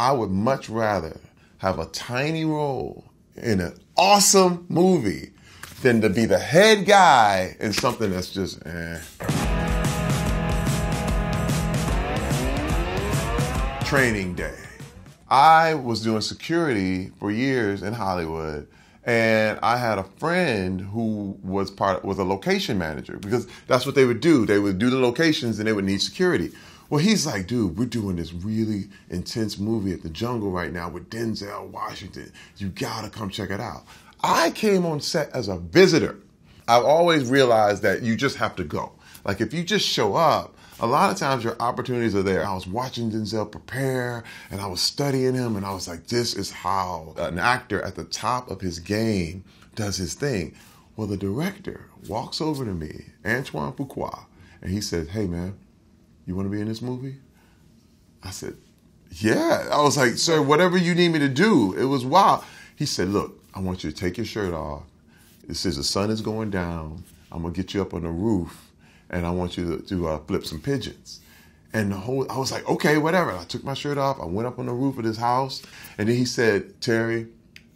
I would much rather have a tiny role in an awesome movie than to be the head guy in something that's just, Training Day. I was doing security for years in Hollywood, and I had a friend who was a location manager, because that's what they would do. They would do the locations and they would need security. Well, he's like, dude, we're doing this really intense movie at the Jungle right now with Denzel Washington. You gotta come check it out. I came on set as a visitor. I've always realized that you just have to go. Like, if you just show up, a lot of times your opportunities are there. I was watching Denzel prepare, and I was studying him, and I was like, this is how an actor at the top of his game does his thing. Well, the director walks over to me, Antoine Fuqua, and he said, hey, man, you want to be in this movie? I said, yeah. I was like, sir, whatever you need me to do. It was wild. He said, look, I want you to take your shirt off. It says the sun is going down. I'm going to get you up on the roof, and I want you to flip some pigeons. And I was like, okay, whatever. I took my shirt off. I went up on the roof of this house. And then he said, Terry,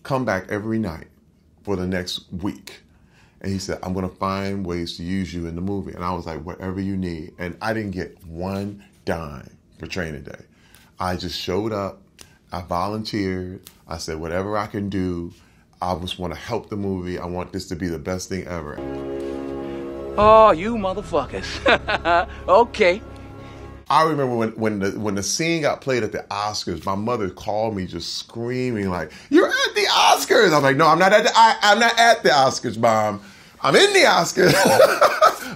come back every night for the next week. And he said, I'm going to find ways to use you in the movie. And I was like, whatever you need. And I didn't get one dime for Training Day. I just showed up. I volunteered. I said, whatever I can do. I just want to help the movie. I want this to be the best thing ever. Oh, you motherfuckers. Okay. I remember when the scene got played at the Oscars, my mother called me just screaming like, you're at the Oscars. I'm like, no, I'm not at the Oscars, Mom. I'm in the Oscars,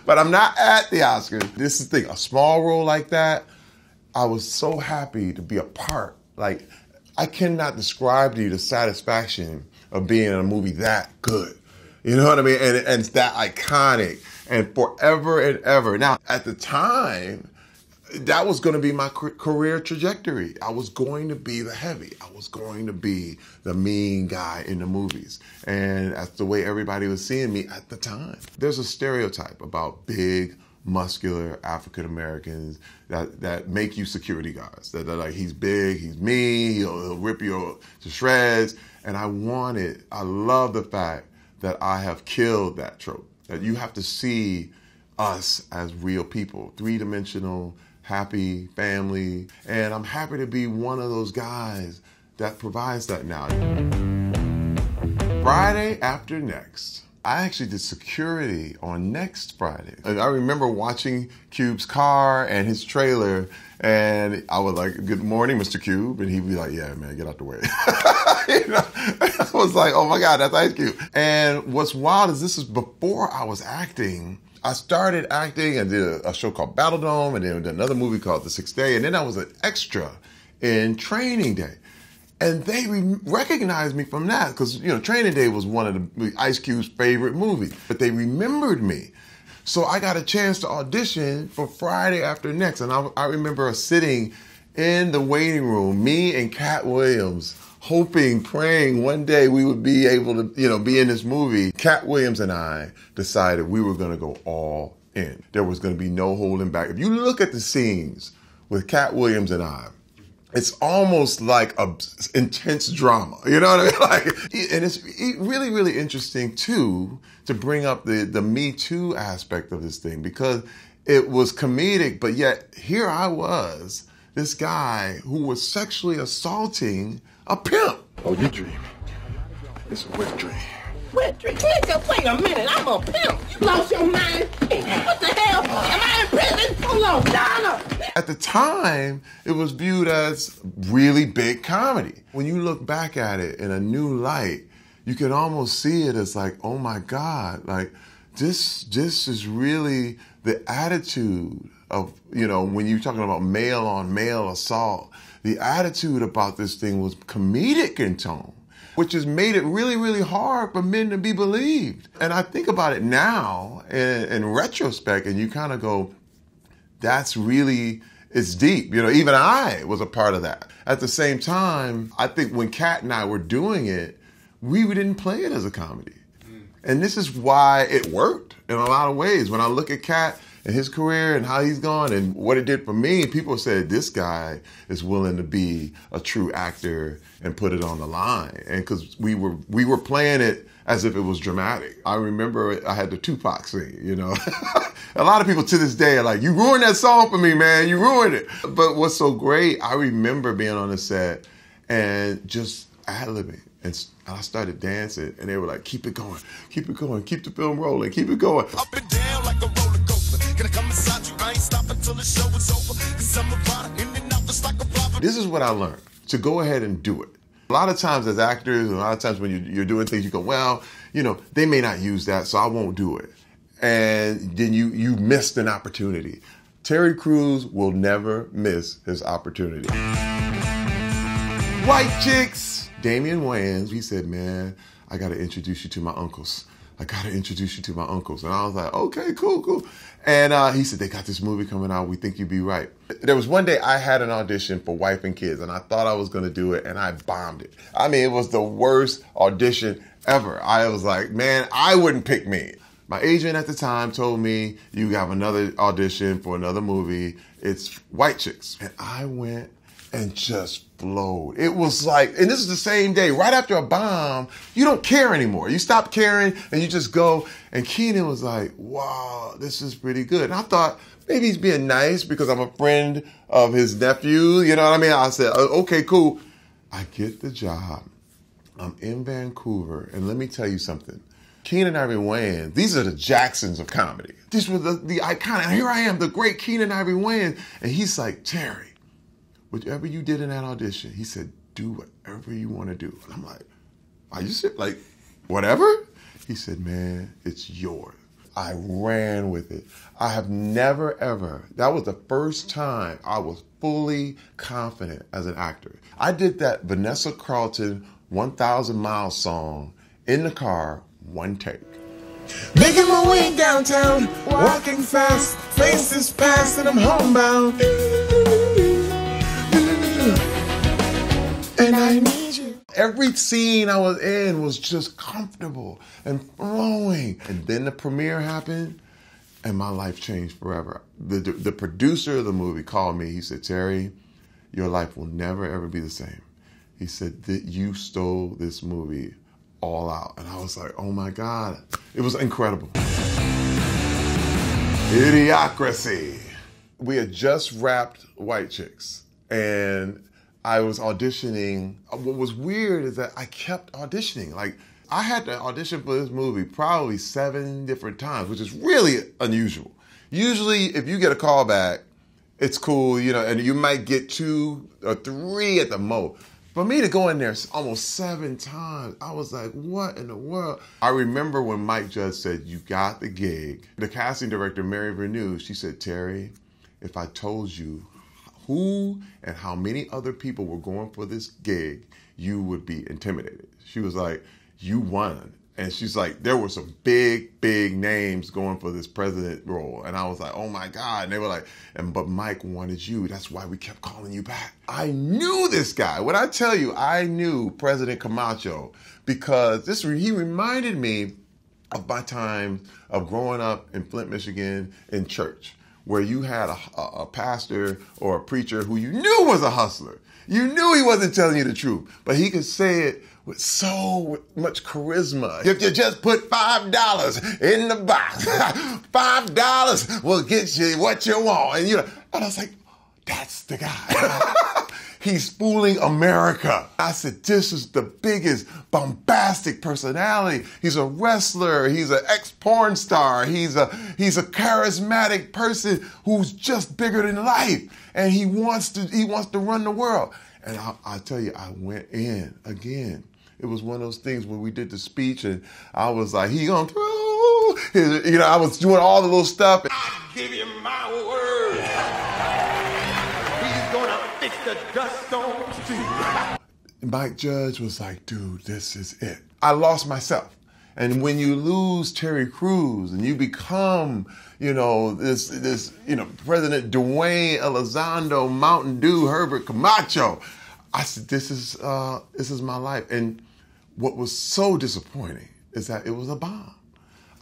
but I'm not at the Oscars. This is the thing, a small role like that, I was so happy to be a part. Like, I cannot describe to you the satisfaction of being in a movie that good. You know what I mean? And it's that iconic and forever and ever. Now, at the time, that was going to be my career trajectory. I was going to be the heavy. I was going to be the mean guy in the movies. And that's the way everybody was seeing me at the time. There's a stereotype about big, muscular African Americans that make you security guards. That like, he's big, he's mean, he'll rip you to shreds. And I love the fact that I have killed that trope. That you have to see us as real people, three-dimensional, happy family. And I'm happy to be one of those guys that provides that now. Friday after next, I actually did security on next Friday. And I remember watching Cube's car and his trailer, and I was like, good morning, Mr. Cube. And he'd be like, yeah, man, get out the way. You know? I was like, oh my God, that's Ice Cube. And what's wild is this is before I was acting. I started acting and did a show called Battle Dome, and then did another movie called The Sixth Day, and then I was an extra in Training Day. And they recognized me from that because, you know, Training Day was one of the Ice Cube's favorite movies, but they remembered me. So I got a chance to audition for Friday After Next, and I remember sitting in the waiting room, me and Cat Williams, hoping, praying one day we would be able to, you know, be in this movie. Cat Williams and I decided we were going to go all in. There was going to be no holding back. If you look at the scenes with Cat Williams and I, it's almost like a intense drama, you know what I mean? Like, and it's really, really interesting too to bring up the Me Too aspect of this thing, because it was comedic, but yet here I was, this guy who was sexually assaulting a pimp. Oh, you dream. It's a wet dream. Wet dream? Wait a minute, I'm a pimp. You lost your mind? What the hell? Am I in prison? Hold on, Donna. At the time, it was viewed as really big comedy. When you look back at it in a new light, you can almost see it as like, oh my God, like this is really the attitude of, you know, when you're talking about male on male assault, the attitude about this thing was comedic in tone, which has made it really, really hard for men to be believed. And I think about it now in retrospect, and you kind of go, that's really, it's deep. You know, even I was a part of that. At the same time, I think when Kat and I were doing it, we didn't play it as a comedy. And this is why it worked in a lot of ways. When I look at Kat, and his career and how he's gone and what it did for me, people said this guy is willing to be a true actor and put it on the line. And because we were playing it as if it was dramatic. I remember I had the Tupac scene, you know. A lot of people to this day are like, you ruined that song for me, man. You ruined it. But what's so great, I remember being on the set and just ad-libbing. And I started dancing, and they were like, keep it going, keep the film rolling, keep it going. Up and down like a roller coaster. Gonna come inside you, I ain't stopping till the show is over. 'Cause I'm a rider, in and out just like a robber. This is what I learned, to go ahead and do it. A lot of times as actors, and a lot of times when you're doing things, you go, well, you know, they may not use that, so I won't do it. And then you missed an opportunity. Terry Crews will never miss his opportunity. White chicks. Damian Wayans, he said, man, I got to introduce you to my uncles. And I was like, okay, cool. And he said, they got this movie coming out. We think you'd be right. There was one day I had an audition for Wife and Kids, and I thought I was going to do it, and I bombed it. I mean, it was the worst audition ever. I was like, man, I wouldn't pick me. My agent at the time told me, you have another audition for another movie. It's White Chicks. And I went and just flowed. It was like, and this is the same day, right after a bomb, you don't care anymore. You stop caring and you just go. And Keenan was like, wow, this is pretty good. And I thought maybe he's being nice because I'm a friend of his nephew. You know what I mean? I said, okay, cool. I get the job. I'm in Vancouver. And let me tell you something. Keenan Ivory Wayans, these are the Jacksons of comedy. These were the iconic, and here I am, the great Keenan Ivory Wayans. And he's like, Terry, whatever you did in that audition, he said, do whatever you want to do. And I'm like, are you serious? Like, whatever? He said, man, it's yours. I ran with it. I have never, ever, that was the first time I was fully confident as an actor. I did that Vanessa Carlton 1,000 Miles song in the car, one take. Making my way downtown, walking fast, faces past, and I'm homebound. And I need you. Every scene I was in was just comfortable and flowing. And then the premiere happened, and my life changed forever. The producer of the movie called me. He said, Terry, your life will never, ever be the same. He said that you stole this movie all out. And I was like, oh my God. It was incredible. Idiocracy. We had just wrapped White Chicks, and I was auditioning. What was weird is that I kept auditioning. Like, I had to audition for this movie probably 7 different times, which is really unusual. Usually, if you get a call back, it's cool, you know, and you might get 2 or 3 at the most. For me to go in there almost 7 times, I was like, what in the world? I remember when Mike Judge said, you got the gig. The casting director, Mary Vernew, she said, Terry, if I told you who and how many other people were going for this gig, you would be intimidated. She was like, you won. And she's like, there were some big names going for this president role. And I was like, oh my God. And they were like, but Mike wanted you. That's why we kept calling you back. I knew this guy. When I tell you, I knew President Camacho because he reminded me of my time of growing up in Flint, Michigan in church, where you had a pastor or a preacher who you knew was a hustler. You knew he wasn't telling you the truth, but he could say it with so much charisma. If you just put $5 in the box, $5 will get you what you want. And I was like, that's the guy. He's fooling America. I said, this is the biggest bombastic personality. He's a wrestler. He's an ex-porn star. He's a charismatic person who's just bigger than life. And he wants to run the world. And I tell you, I went in again. It was one of those things where we did the speech and I was like, he gonna throw his, I was doing all the little stuff. I give you my word. He's gonna fix the dust on the street. Mike Judge was like, dude, this is it. I lost myself. And when you lose Terry Crews and you become, this President Dwayne Elizondo, Mountain Dew, Herbert Camacho, I said, this is my life. And what was so disappointing is that it was a bomb.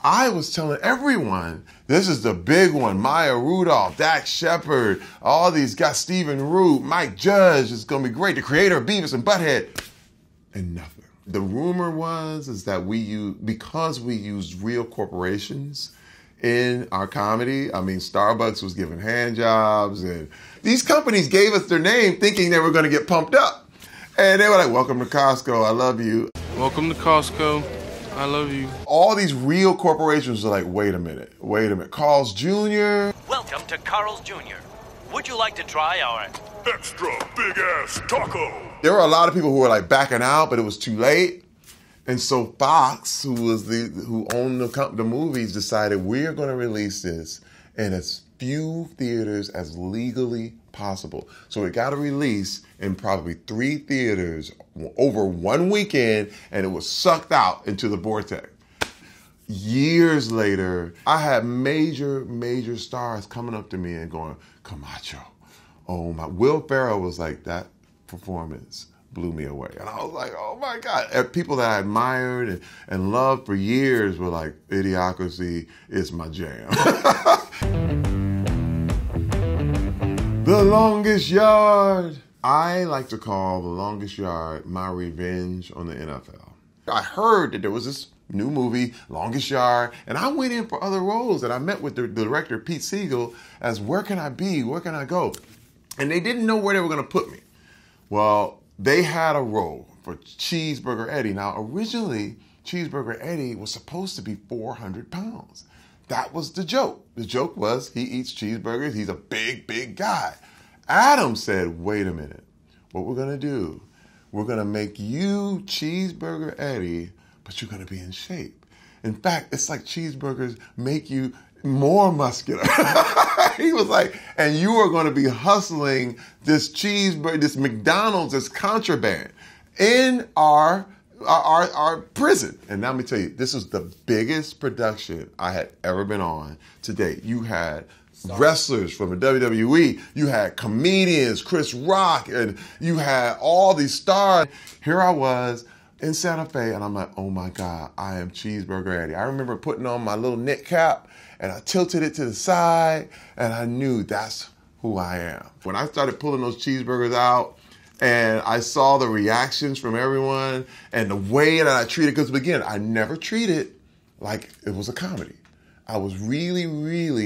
I was telling everyone, this is the big one. Maya Rudolph, Dax Shepard, all these guys, Stephen Root, Mike Judge, it's going to be great. The creator of Beavis and Butthead. And nothing. The rumor is that because we used real corporations in our comedy. I mean, Starbucks was giving hand jobs, and these companies gave us their name thinking they were going to get pumped up. And they were like, welcome to Costco, I love you. Welcome to Costco, I love you. All these real corporations are like, wait a minute. Carl's Jr. Welcome to Carl's Jr. Would you like to try our Extra big ass taco. There were a lot of people who were like backing out, but it was too late. And so Fox, who owned the movies, decided we're going to release this in as few theaters as legally possible. So it got a release in probably 3 theaters over 1 weekend, and it was sucked out into the vortex. Years later, I had major stars coming up to me and going, Camacho, oh my. Will Ferrell was like, that performance blew me away. And I was like, oh my God. And people that I admired and loved for years were like, Idiocracy is my jam. The Longest Yard. I like to call The Longest Yard my revenge on the NFL. I heard that there was this new movie, Longest Yard, and I went in for other roles, and I met with the director, Pete Siegel, as where can I be? Where can I go? And they didn't know where they were going to put me. Well, they had a role for Cheeseburger Eddie. Now, originally, Cheeseburger Eddie was supposed to be 400 pounds. That was the joke. The joke was he eats cheeseburgers. He's a big guy. Adam said, wait a minute. What we're going to do, we're going to make you Cheeseburger Eddie, but you're going to be in shape. In fact, it's like cheeseburgers make you more muscular. He was like, and you are going to be hustling this cheeseburger, this McDonald's, this contraband in our prison. And now let me tell you, this is the biggest production I had ever been on to date. You had wrestlers from the WWE, you had comedians, Chris Rock, and you had all these stars. Here I was in Santa Fe, and I'm like, oh my God, I am Cheeseburger Eddie. I remember putting on my little knit cap, and I tilted it to the side, and I knew that's who I am. When I started pulling those cheeseburgers out, and I saw the reactions from everyone, and the way that I treated, because again, I never treated like it was a comedy. I was really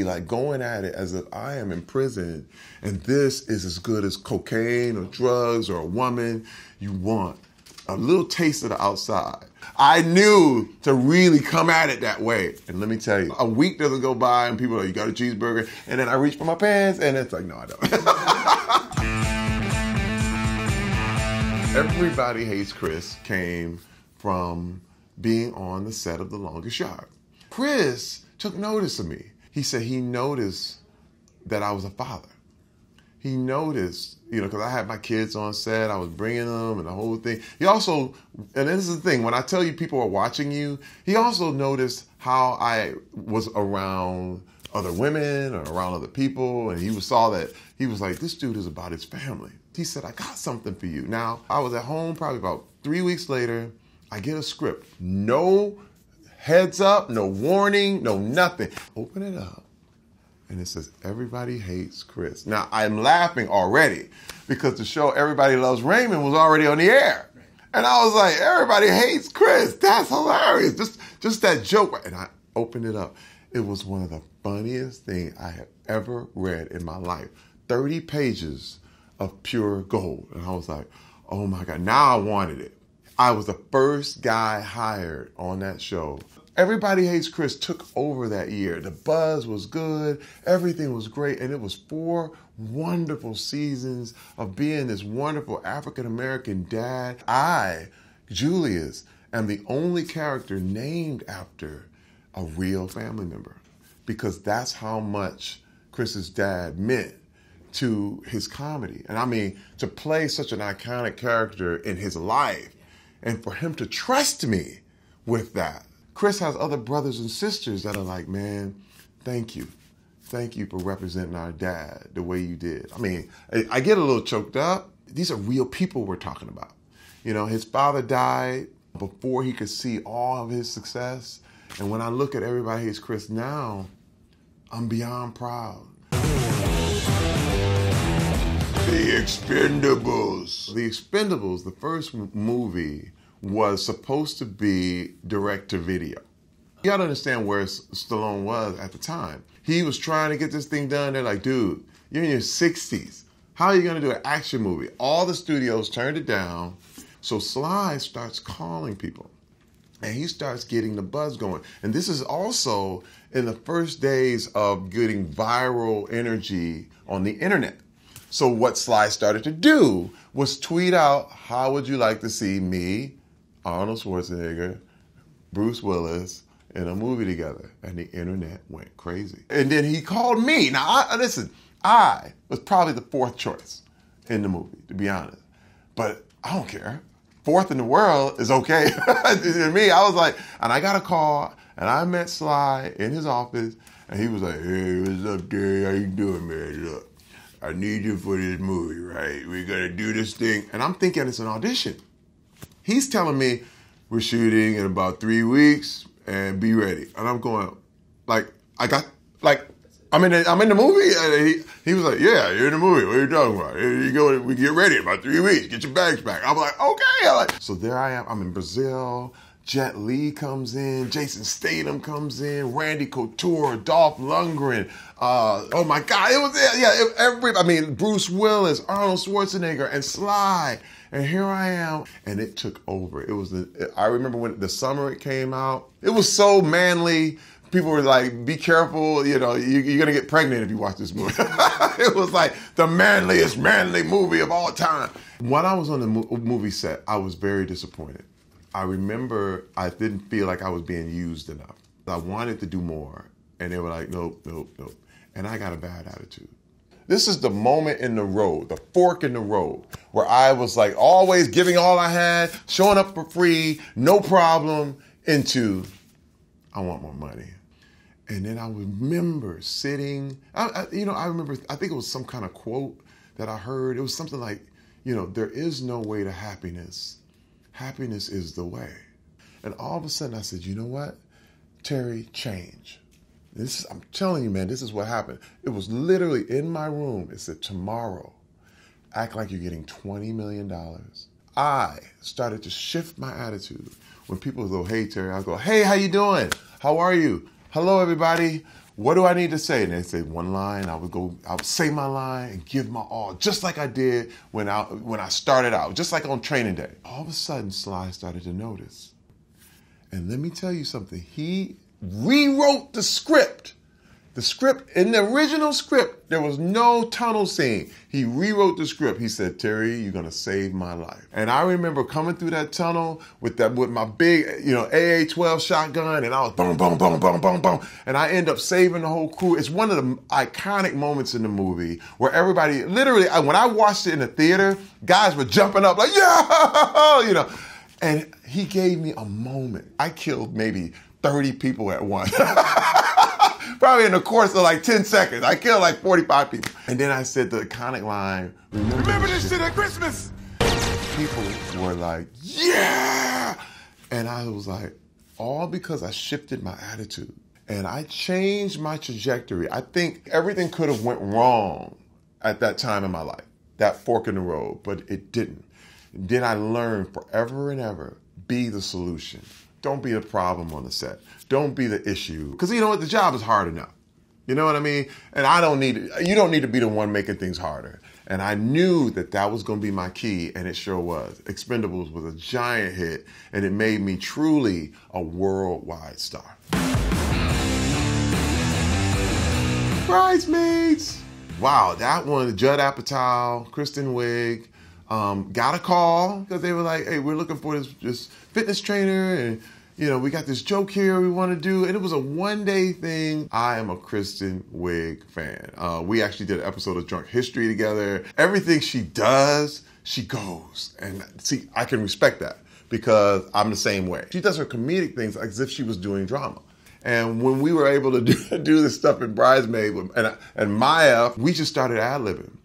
like going at it as if I am in prison, and this is as good as cocaine or drugs or a woman. You want a little taste of the outside. I knew to really come at it that way. And let me tell you, a week doesn't go by and people are like, you got a cheeseburger? And then I reach for my pants and it's like, no, I don't. Everybody Hates Chris came from being on the set of The Longest Yard. Chris took notice of me. He said he noticed that I was a father. He noticed, because I had my kids on set, I was bringing them and the whole thing. He also, and this is the thing, when I tell you people are watching you, he also noticed how I was around other women or around other people, and he saw that, he was like, this dude is about his family. He said, I got something for you. Now, I was at home probably about 3 weeks later, I get a script. No heads up, no warning, no nothing. Open it up. And it says, Everybody Hates Chris. Now, I'm laughing already because the show Everybody Loves Raymond was already on the air. And I was like, Everybody Hates Chris. That's hilarious. Just that joke. And I opened it up. It was one of the funniest things I have ever read in my life. 30 pages of pure gold. And I was like, oh my God, now I wanted it. I was the first guy hired on that show. Everybody Hates Chris took over that year. The buzz was good. Everything was great. And it was 4 wonderful seasons of being this wonderful African-American dad. I, Julius, am the only character named after a real family member because that's how much Chris's dad meant to his comedy. And I mean, to play such an iconic character in his life and for him to trust me with that. Chris has other brothers and sisters that are like, man, thank you. Thank you for representing our dad the way you did. I mean, I get a little choked up. These are real people we're talking about. His father died before he could see all of his success. And when I look at Everybody Hates Chris now, I'm beyond proud. The Expendables. The Expendables, the first movie, was supposed to be direct-to-video. You gotta understand where Stallone was at the time. He was trying to get this thing done. They're like, dude, you're in your 60s. How are you gonna do an action movie? All the studios turned it down. So Sly starts calling people. And he starts getting the buzz going. And this is also in the first days of getting viral energy on the internet. So what Sly started to do was tweet out, how would you like to see me, Arnold Schwarzenegger, Bruce Willis, in a movie together? And the internet went crazy. And then he called me. Now, I was probably the fourth choice in the movie, to be honest. But I don't care. Fourth in the world is okay. To me, I was like, and I got a call, and I met Sly in his office, and he was like, hey, what's up, Terry? How you doing, man? Look, I need you for this movie, right? We're going to do this thing. And I'm thinking it's an audition. He's telling me, we're shooting in about 3 weeks, and be ready. And I'm going, I'm in the movie. And he was like, yeah, you're in the movie. What are you talking about? Here you go. We get ready in about 3 weeks. Get your bags back. I'm like, okay. So there I am. I'm in Brazil. Jet Li comes in. Jason Statham comes in. Randy Couture. Dolph Lundgren. Oh my God. Bruce Willis, Arnold Schwarzenegger, and Sly. And here I am. And it took over. I remember when the summer it came out. It was so manly. People were like, be careful, you're going to get pregnant if you watch this movie. It was like the manliest manly movie of all time. When I was on the movie set, I was very disappointed. I remember I didn't feel like I was being used enough. I wanted to do more. And they were like, nope. And I got a bad attitude. This is the moment in the road, the fork in the road, where I was like always giving all I had, showing up for free, no problem, into I want more money. And then I remember sitting, I remember, I think it was some kind of quote that I heard. It was something like, there is no way to happiness. Happiness is the way. And all of a sudden I said, you know what? Terry, change. I'm telling you, man, this is what happened. It was literally in my room. It said, tomorrow, act like you're getting $20 million. I started to shift my attitude. When people go, hey, Terry, I go, hey, how you doing? How are you? Hello, everybody. What do I need to say? And they say one line. I would say my line and give my all, just like I did when I started out, just like on training day. All of a sudden, Sly started to notice. And let me tell you something. He rewrote the script. The script, in the original script, there was no tunnel scene. He rewrote the script. He said, Terry, you're going to save my life. And I remember coming through that tunnel with my big, AA-12 shotgun, and I was boom, boom, boom, boom, boom, boom. And I end up saving the whole crew. It's one of the iconic moments in the movie where everybody, literally, when I watched it in the theater, guys were jumping up like, yeah, And he gave me a moment. I killed maybe 30 people at once. Probably in the course of like 10 seconds. I killed like 45 people. And then I said the iconic line, remember this shit at Christmas. People were like, yeah. And I was like, all because I shifted my attitude. And I changed my trajectory. I think everything could have went wrong at that time in my life, that fork in the road, but it didn't. Then I learned forever and ever, be the solution. Don't be the problem on the set. Don't be the issue. Because you know what? The job is hard enough. You know what I mean? And you don't need to be the one making things harder. And I knew that was going to be my key, and it sure was. Expendables was a giant hit, and it made me truly a worldwide star. Bridesmaids. Wow, that one, Judd Apatow, Kristen Wiig, got a call because they were like, hey, we're looking for this fitness trainer, and we got this joke here we want to do. And it was a one-day thing. I am a Kristen Wiig fan. We actually did an episode of Drunk History together. Everything she does, she goes. And see, I can respect that because I'm the same way. She does her comedic things as if she was doing drama. And when we were able to do this stuff in Bridesmaid and Maya, we just started ad-libbing.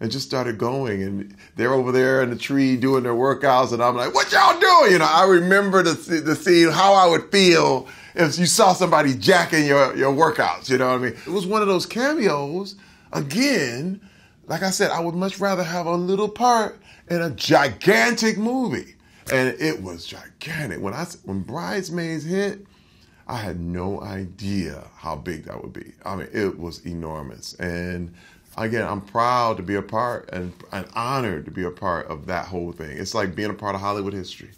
and just started going. And they're over there in the tree doing their workouts, and I'm like, what y'all doing? You know, I remember the scene, how I would feel if you saw somebody jacking your workouts, you know what I mean? It was one of those cameos. Again, like I said, I would much rather have a little part in a gigantic movie. And it was gigantic. When Bridesmaids hit, I had no idea how big that would be. I mean, it was enormous. And again, I'm proud to be a part and honored to be a part of that whole thing. It's like being a part of Hollywood history.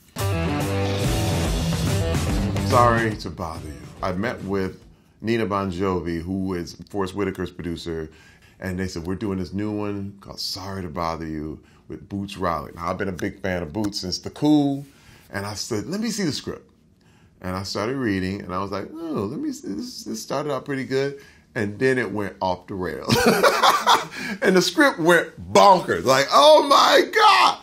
Sorry to bother you. I met with Nina Bon Jovi, who is Forrest Whitaker's producer, and they said, we're doing this new one called Sorry to Bother You with Boots Riley. Now, I've been a big fan of Boots since The Cool, and I said, let me see the script. And I started reading, and I was like, oh, let me see. This started out pretty good, and then it went off the rails. And the script went bonkers, like, oh my God.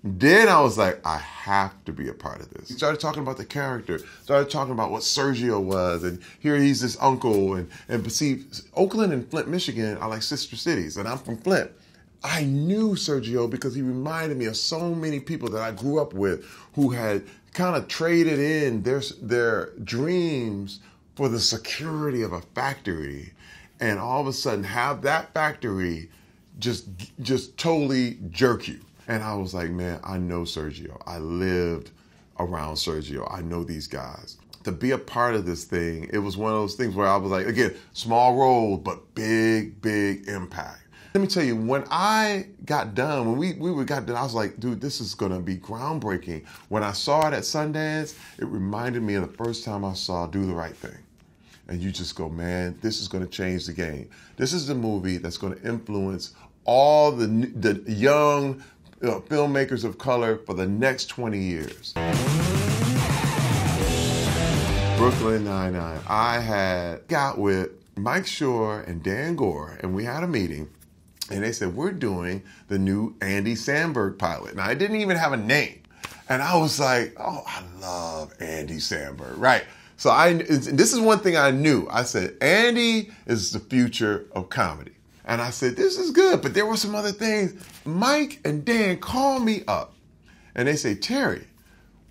Then I was like, I have to be a part of this. He started talking about the character, started talking about what Sergio was, and here he's this uncle, and see, Oakland and Flint, Michigan are like sister cities, and I'm from Flint. I knew Sergio because he reminded me of so many people that I grew up with who had kind of traded in their dreams for the security of a factory, and all of a sudden have that factory just totally jerk you. And I was like, man, I know Sergio. I lived around Sergio. I know these guys. To be a part of this thing, it was one of those things where I was like, again, small role, but big, big impact. Let me tell you, when I got done, when we got done, I was like, dude, this is going to be groundbreaking. When I saw it at Sundance, it reminded me of the first time I saw Do the Right Thing. And you just go, man, this is going to change the game. This is the movie that's going to influence all the young filmmakers of color for the next 20 years. Brooklyn Nine-Nine. I got with Mike Shore and Dan Gore, and we had a meeting, and they said, we're doing the new Andy Samberg pilot. Now, I didn't even have a name. And I was like, oh, I love Andy Samberg, right? So this is one thing I knew. I said, Andy is the future of comedy. And I said, this is good, but there were some other things. Mike and Dan called me up, and they say, Terry,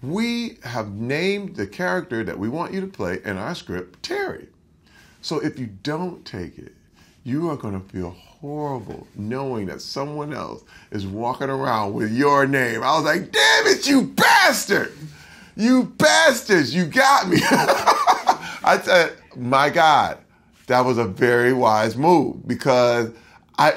we have named the character that we want you to play in our script, Terry. So if you don't take it, you are going to feel horrible knowing that someone else is walking around with your name. I was like, damn it, you bastard! You bastards, you got me. I said, my God. That was a very wise move because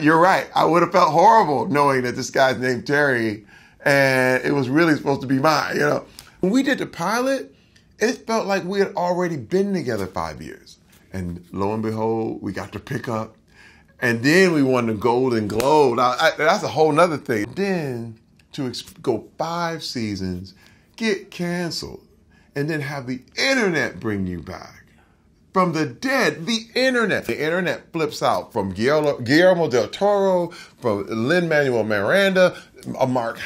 you're right. I would have felt horrible knowing that this guy's named Terry and it was really supposed to be mine, you know. When we did the pilot, it felt like we had already been together 5 years. And lo and behold, we got to pick up. And then we won the Golden Globe. Now, that's a whole nother thing. Then to go 5 seasons, get canceled, and then have the internet bring you back. From the dead, the internet. The internet flips out from Guillermo del Toro, from Lin-Manuel Miranda, Mark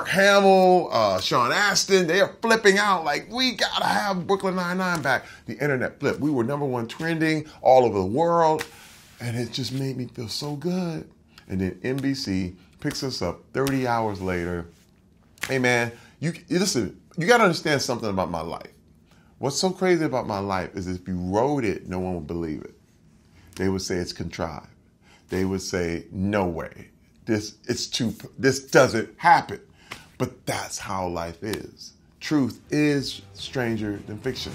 Hamill, Sean Astin. They are flipping out like, we gotta have Brooklyn Nine-Nine back. The internet flipped. We were #1 trending all over the world, and it just made me feel so good. And then NBC picks us up 30 hours later. Hey man, listen, you gotta understand something about my life. What's so crazy about my life is if you wrote it, no one would believe it. They would say it's contrived. They would say, no way. This doesn't happen. But that's how life is. Truth is stranger than fiction.